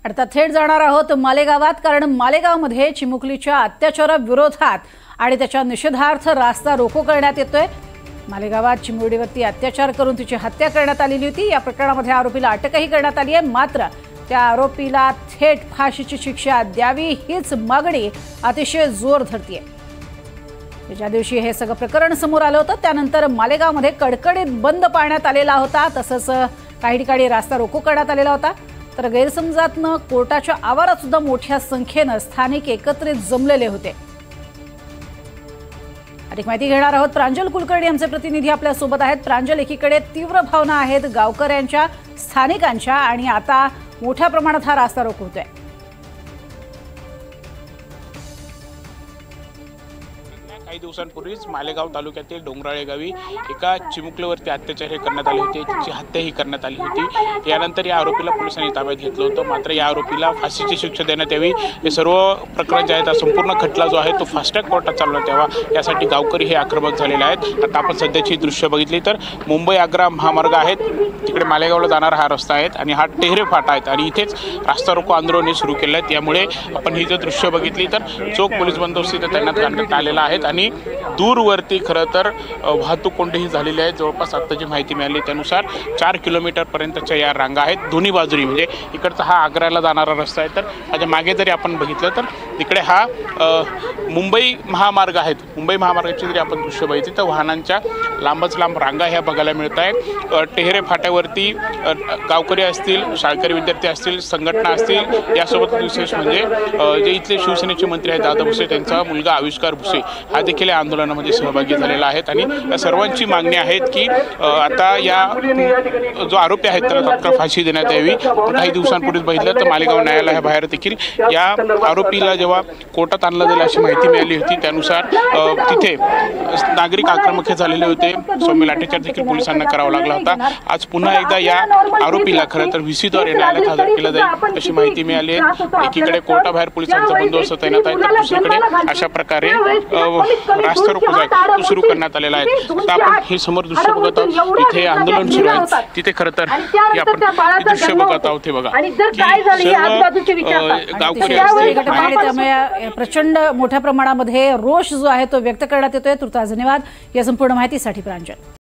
आता थेट जाणार आहोत मालेगावात, कारण मालेगावमध्ये चिमुकलीच्या अत्याचाराविरोधात आणि त्याच्या निषेधार्थ रास्ता रोको करण्यात येतोय। मालेगावात चिमुरडीवरती अत्याचार करून तिची हत्या करण्यात आलेली होती। या प्रकरणामध्ये आरोपीला अटकही करण्यात आली आहे, मात्र त्या आरोपीला थेट फाशीची शिक्षा द्यावी हीच मागणी अतिशय जोर धरतीये। ज्या दिवशी हे सगळं प्रकरण समोर आलं होतं त्यानंतर मालेगावमध्ये कडकडीत बंद पाळण्यात आलेला होता, तसंच काही ठिकाणी रास्ता रोको करण्यात आलेला होता। तर गैरसमजातनं कोर्टाच्या आवारात सुद्धा मोठ्या संख्येने स्थानिक एकत्रित जमलेले होते। अधिक माहिती घेणार आहोत। प्रांजल कुलकर्णी आमचे प्रतिनिधी आपल्या सोबत आहेत। प्रांजल, एकीकडे तीव्र भावना आहेत गावकऱ्यांच्या, स्थानिकांच्या, आणि आता मोठ्या प्रमाणात हा रास्ता रोको होतोय। काही दिवसांपूर्वीच मालेगाव तालुक्यातील डोंगराळे गावी एका चिमुकलीवरती अत्याचार करण्यात आले होते, तिची हत्याही करण्यात आली होती। यानंतर या आरोपीला पोलिसांनी ताब्यात घेतलं होतं, मात्र या आरोपीला फाशीची शिक्षा देण्यात यावी। हे सर्व प्रकरण जे आहे, संपूर्ण खटला जो आहे तो फास्ट ट्रॅक कोर्टात चालवण्यात यावा, यासाठी गावकरी हे आक्रमक झालेले आहेत। आता आपण सध्याची दृश्य बघितली तर मुंबई आग्रा महामार्ग आहेत, तिकडे मालेगावला जाणारा हा रस्ता आहे आणि हा टेहरे फाटा आहे आणि इथेच रास्ता रोको आंदोलन सुरू केलं आहे। त्यामुळे आपण ही जर दृश्य बघितली तर चोख पोलीस बंदोबस्त इथे तैनात करण्यात आलेला आहे आणि दूरवरती खरं तर वाहतूक कोंडीही झालेली आहे। जवळपास आता जी माहिती मिळाली त्यानुसार 4 किलोमीटरपर्यंतच्या या रांगा आहेत दोन्ही बाजूनी। म्हणजे इकडचा हा आग्र्याला जाणारा रस्ता आहे, तर माझ्या मागे जरी आपण बघितलं तर तिकडे हा मुंबई महामार्ग आहेत। मुंबई महामार्गाची जरी आपण दृश्य बघितली तर वाहनांच्या लांबच लांब रांगा ह्या बघायला मिळत आहेत। टेहरे फाट्यावरती गावकरी असतील, शाळकरी विद्यार्थी असतील, संघटना असतील, यासोबत विशेष म्हणजे जे इथले शिवसेनेचे मंत्री आहेत दादा भुसे, त्यांचा मुलगा आविष्कार भुसे हा देखील या आंदोलनामध्ये सहभागी झालेला आहे। आणि या सर्वांची मागणी आहे की आता या जो आरोपी आहेत त्याला तात्काळ फाशी देण्यात यावी। काही दिवसांपूर्वी बघितलं तर मालेगाव न्यायालयाबाहेर देखील या आरोपीला जेव्हा कोर्टात आणलं जाईल अशी माहिती मिळाली होती, त्यानुसार तिथे नागरिक आक्रमक झालेले होते। सौम्य लाठीचार्ज देखील पोलिसांना करावा लागला होता। आज पुन्हा एकदा या आरोपीला खरं तर व्हीसीद्वारे न्यायालयात हजर केलं जाईल अशी माहिती मिळाली आहे। एकीकडे कोर्टाबाहेर पोलिसांचा बंदोबस्त तैनात आहे, तर दुसरीकडे अशा प्रकारे रास्ता रोको तो सुरू करण्यात आलेला आहे। आता आपण हे समोर दृश्य बघत आहोत, इथे आंदोलन सुरू आहे, तिथे खरं तर हे आपण दृश्य बघत आहोत। हे बघा गावकरी असतील, त्यामुळे प्रचंड मोठ्या प्रमाणामध्ये रोष जो आहे तो व्यक्त करण्यात येतोय। तुर्तास धन्यवाद या संपूर्ण माहितीसाठी प्रांजल।